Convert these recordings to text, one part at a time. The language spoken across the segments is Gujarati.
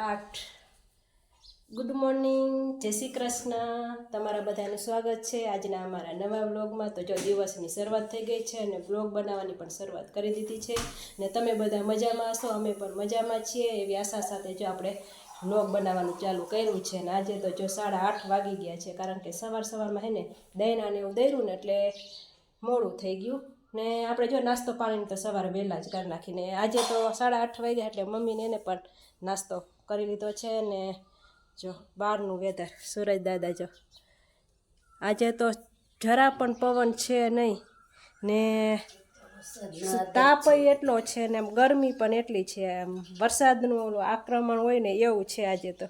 8 ગુડ મોર્નિંગ, જય શ્રી કૃષ્ણ। તમારા બધાનું સ્વાગત છે આજના અમારા નવા વ્લોગમાં। તો જો દિવસની શરૂઆત થઈ ગઈ છે અને વ્લોગ બનાવવાની પણ શરૂઆત કરી દીધી છે ને તમે બધા મજામાં હશો, અમે પણ મજામાં છીએ એવી આશા સાથે જો આપણે વ્લોગ બનાવવાનું ચાલુ કર્યું છે। ને આજે તો જો 8:30 વાગી ગયા છે, કારણ કે સવારમાં હે ને દહીંના ને એવું દર્યું ને એટલે મોડું થઈ ગયું ને આપણે જો નાસ્તો પાણીને તો સવારે વહેલા જ કરી નાખીને આજે તો 8:30 વાગ્યા એટલે મમ્મીને એને પણ નાસ્તો કરી લીધો છે। ને જો બહારનું વેધર, સુરજ દાદા જો આજે તો જરા પણ પવન છે નહીં ને તાપ એટલો છે ને ગરમી પણ એટલી છે, એમ વરસાદનું ઓલું આક્રમણ હોય ને એવું છે આજે તો।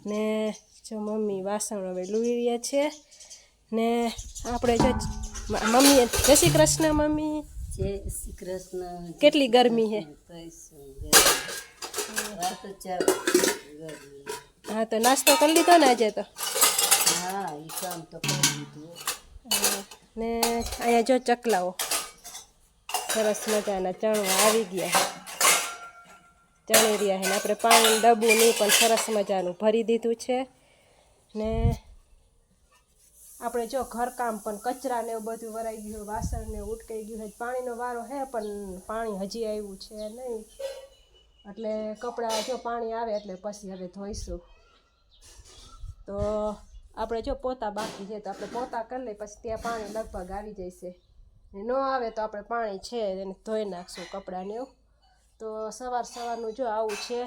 ને જો મમ્મી વાસણ હવે લૂવી રહ્યા છે ને આપણે જો મમ્મી જય શ્રી કૃષ્ણ। મમ્મી જય શ્રી કૃષ્ણ। કેટલી ગરમી છે? હા તો નાસ્તો કરી લીધો ને આજે તો? હા, એ કામ તો કરી લીધું ને અહીંયા જો ચકલાઓ સરસ મજાના ચણવા આવી ગયા છે, ચણી રહ્યા છે ને આપણે પાણીનું ડબ્બું નહીં પણ સરસ મજાનું ભરી દીધું છે ને આપણે જો ઘરકામ પણ કચરા ને એવું બધું વરાઈ ગયું, વાસણ ને ઉટકાઈ ગયું છે, પાણીનો વારો હે પણ પાણી હજી આવ્યું છે નહીં, એટલે કપડાં જો પાણી આવે એટલે પછી હવે ધોઈશું। તો આપણે જો પોતા બાકી છે તો આપણે પોતા કરી લઈએ, પછી ત્યાં પાણી લગભગ આવી જશે ને ન આવે તો આપણે પાણી છે એને ધોઈ નાખશું કપડાને એવું। તો સવારનું જો આવું છે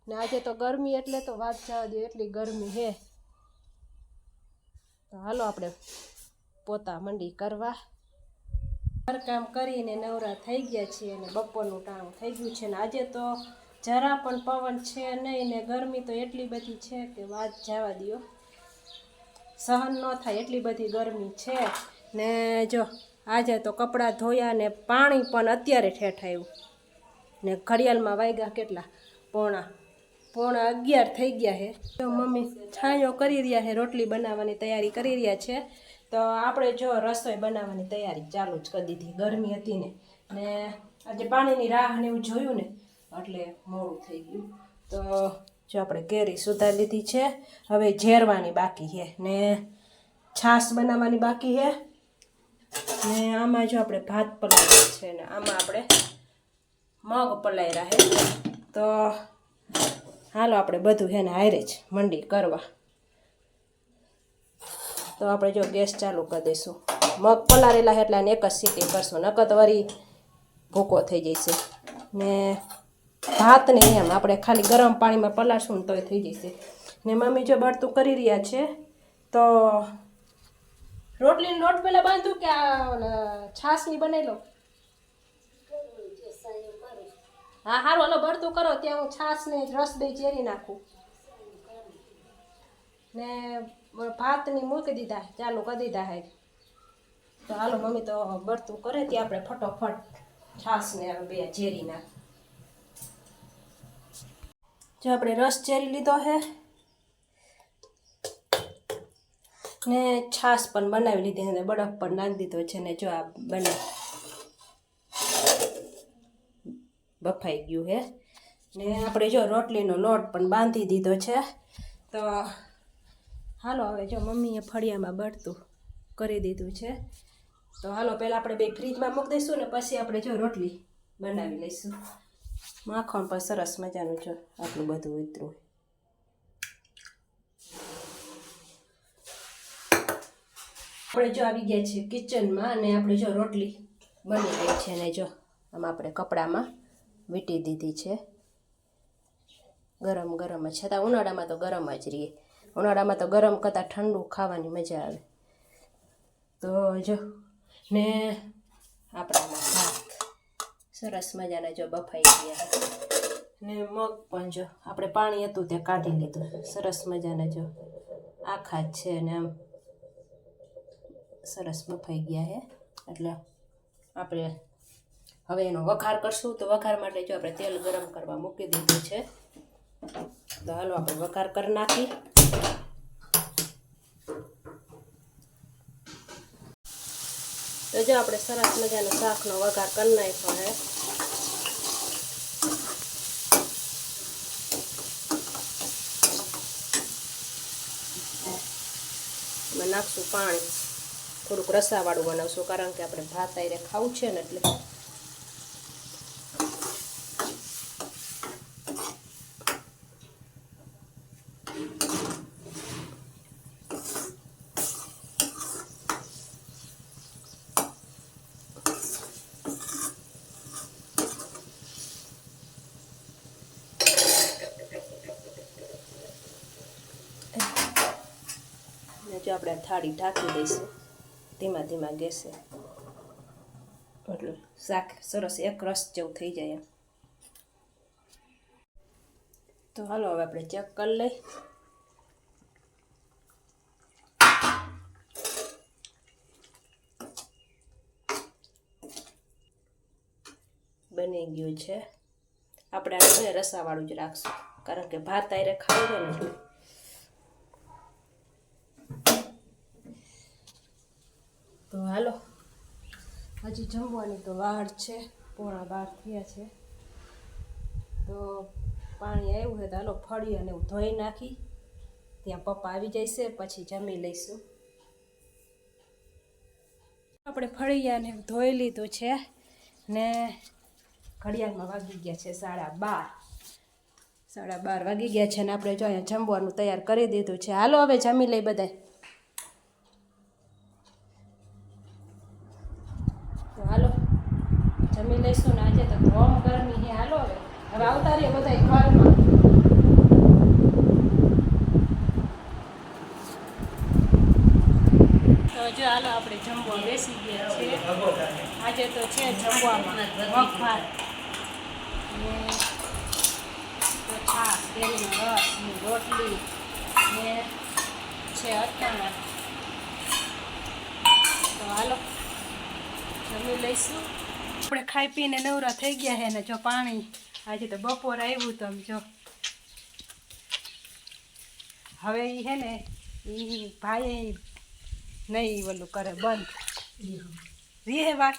ને આજે તો ગરમી એટલે તો વાત જવા દો, એટલી ગરમી છે। તો હાલો આપણે પોતા મંડી કરવા। ઘરકામ કરીને નવરા થઈ ગયા છીએ અને બપોરનું ટાણું થઈ ગયું છે ને આજે તો જરા પણ પવન છે નહીં ને ગરમી તો એટલી બધી છે કે વાત જવા દો, સહન ન થાય એટલી બધી ગરમી છે ને જો આજે તો કપડાં ધોયા ને પાણી પણ અત્યારે ઠેઠ આવ્યું ને ઘડિયાળમાં વાગ્યા કેટલા, પોણા 11 થઈ ગયા છે। તો મમ્મી છાંયો કરી રહ્યા છે, રોટલી બનાવવાની તૈયારી કરી રહ્યા છે। તો આપણે જો રસોઈ બનાવવાની તૈયારી ચાલુ જ કરી દીધી, ગરમી હતી ને આજે પાણીની રાહ ને એવું જોયું ને એટલે મોડું થઈ ગયું। તો જો આપણે કેરી સુધારી લીધી છે, હવે ઝેરવાની બાકી છે ને છાશ બનાવવાની બાકી છે ને આમાં જો આપણે ભાત પલાળ્યા છે ને આમાં આપણે મગ પલાળ્યા છે। તો હાલો આપણે બધું છે ને હારે જ મંડી કરવા। તો આપણે જો ગેસ ચાલુ કરી દઈશું, મગ પલાળેલા છે એટલે આને એક જ સીટી કરશું, નકર તો વળી ભૂકો થઈ જશે ને ભાત નહીં એમ આપણે ખાલી ગરમ પાણીમાં પલાળશું ને તોય થઈ જશે ને મમ્મી જો બળતું કરી રહ્યા છે। તો રોટલીનો લોટ પહેલાં બાંધું કે આ છાશની બનાવી લો? હા સારું હાલો બળતું કરો, ત્યાં હું છાશને રસ દઈ ચેરી નાખું ને ભાતની મૂકી દીધા, ચાલુ કરી દીધા હે। તો હાલો મમ્મી તો બળતું કરે ત્યાં આપણે ફટોફટ છાશને બે ઝેરી નાખ। જો આપણે રસ ચેરી લીધો છે ને છાશ પણ બનાવી લીધી અને બરફ પણ નાખી દીધો છે ને જો આ બફાઈ ગયું છે ને આપણે જો રોટલીનો લોટ પણ બાંધી દીધો છે। તો હાલો હવે જો મમ્મીએ ફળિયામાં બળતું કરી દીધું છે। તો હાલો પહેલાં આપણે બે ફ્રીજમાં મૂકી દઈશું ને પછી આપણે જો રોટલી બનાવી લઈશું। માખણ પણ સરસ મજાનું જો આટલું બધું ઉતરું। આપણે જો આવી ગયા છીએ કિચનમાં અને આપણે જો રોટલી બની ગઈ છે ને જો આમાં આપણે કપડામાં વીંટી દીધી છે, ગરમ ગરમ જ છતાં ઉનાળામાં તો ગરમ જ રહીએ, ઉનાળામાં તો ગરમ કરતાં ઠંડુ ખાવાની મજા આવે। તો જો ને આપણામાં ભાત સરસ મજાના જો બફાઈ ગયા ને મગ પણ જો આપણે પાણી હતું તે કાઢી લીધું, સરસ મજાના જો આખા જ છે ને આમ સરસ બફાઈ ગયા છે। એટલે આપણે હવે એનો વઘાર કરશું, તો વઘાર માટે જો આપણે તેલ ગરમ કરવા મૂકી દીધું છે। તો હાલો આપણે વઘાર કરી નાખી। તો જો આપણે સરસ મજાનો શાકનો વઘાર કરી નાખ્યો છે। એમાં નાખશું પાણી, થોડુંક રસાવાળું બનાવશું કારણ કે આપણે ભાત આયરે ખાવું છે ને એટલે. જો આપણે થાળી ઢાંકી દઈશું ધીમા ધીમા ગેસે, એટલે શાક સરસ એક રસ જેવું થઈ જાય એમ. તો હાલો હવે આપણે ચેક કરી લઈ. બની ગયું છે. આપણે આ રસાવાળું જ રાખશું કારણ કે ભાત આયરે ખાવું હોય ને એટલે. તો હાલો હજી જમવાની તો વાર છે, 11:15 થયા છે. તો પાણી આવ્યું છે તો હાલો ફળી અને હું ધોઈ નાખી, ત્યાં પપ્પા આવી જશે પછી જમી લઈશું. આપણે ફળિયાને ધોઈ લીધું છે ને ઘડિયાળમાં વાગી ગયા છે 12:30 વાગી ગયા છે ને આપણે જો અહીંયા જમવાનું તૈયાર કરી દીધું છે. હાલો હવે જમી લઈ બધાય. તો હાલો જમી લઈશું ને આજે તો ધોમ ગરમી છે. હાલો હવે આવતા રહીએ બધા ઘરમાં. તો જો હાલો આપણે જમવા બેસી ગયા છીએ. આજે તો છે જમવામાં મગભાત ને છાશ, કેરીનો રસ ને રોટલી ને છે અથાણા. તો હાલો જમી લઈશું. આપણે ખાઈ પીને નવરા થઈ ગયા છે ને જો પાણી આજે તો બપોર આવ્યું તો જો હવે એ છે ને એ ભાઈ નહીં ઓલું કરે બંધ રીહે વાત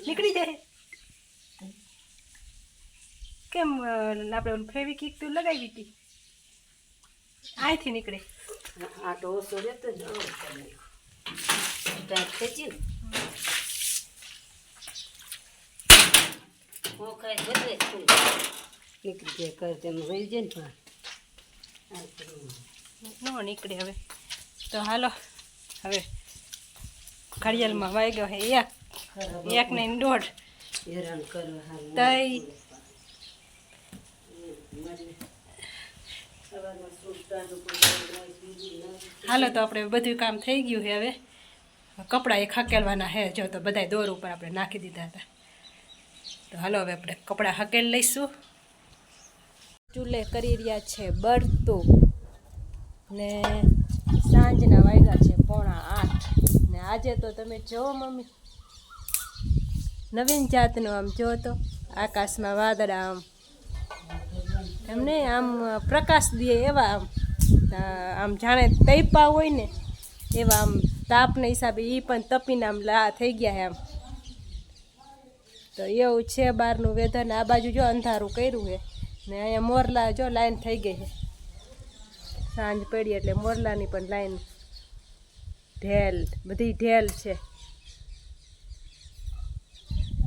નીકળી જાય. કેમ આપણે ઓલું ફેવિકિક તું લગાવી હતી અહીંથી નીકળે આ ડોસો રહેતો જ ખેંચી ને હું કઈ બધે નીકળી જાય કરે તેમ રહી જાય ને ન નીકળે હવે. તો હાલો હવે ઘડિયાળમાં વાગ્યો છે 1 ને 1:30 હેરાન કરવા તઈ હાલો. તો આપણે બધું કામ થઈ ગયું છે. હવે કપડાં એક હકેલવાના છે જો તો બધા દોર ઉપર આપણે નાખી દીધા હતા. તો હાલો હવે આપણે કપડાં હકેલ લઈશું. ચૂલે કરી રહ્યા છે બળતું ને સાંજના વાગ્યા છે 7:45 ને આજે તો તમે જો મમ્મી નવીન જાતનું આમ જો તો આકાશમાં વાદળા એમને આમ પ્રકાશ દે એવા આમ જાણે તૈપા હોય ને એવા આમ તાપના હિસાબે એ પણ તપીને આમ લા થઈ ગયા છે આમ. તો એવું છે બહારનું વેધર ને આ બાજુ જો અંધારું કર્યું છે ને અહીંયા મોરલા જો લાઈન થઈ ગઈ છે. સાંજ પડી એટલે મોરલાની પણ લાઈન ઢેલ બધી ઢેલ છે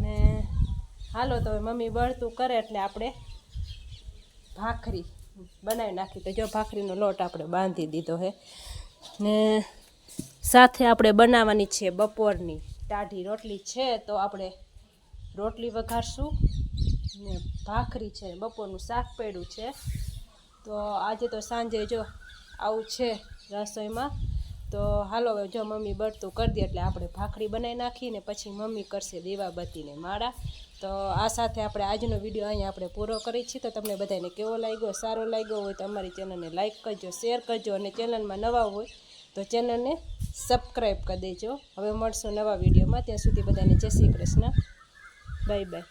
ને હાલો. તો મમ્મી બળતું કરે એટલે આપણે ભાખરી બનાવી નાખી. તો જો ભાખરીનો લોટ આપણે બાંધી દીધો છે ને સાથે આપણે બનાવવાની છે બપોરની ટાઢી રોટલી છે. તો આપણે રોટલી વઘારશું ને ભાખરી છે, બપોરનું શાક પડ્યું છે. તો આજે તો સાંજે જો આવું છે રસોઈમાં. તો હાલો હવે જો મમ્મી બળતું કરી દે એટલે આપણે ભાખરી બનાવી નાખીને પછી મમ્મી કરશે દીવાબત્તીને માળા. તો આ સાથે આપણે આજનો વિડીયો અહીંયા આપણે પૂરો કરીએ છીએ. તો તમને બધાને કેવો લાગ્યો, સારો લાગ્યો હોય તો અમારી ચેનલને લાઈક કરજો, શેર કરજો અને ચેનલમાં નવા હોય તો ચેનલને સબસ્ક્રાઈબ કરી દેજો. હવે મળશું નવા વિડીયોમાં. ત્યાં સુધી બધાને જય શ્રી કૃષ્ણ. Bye bye.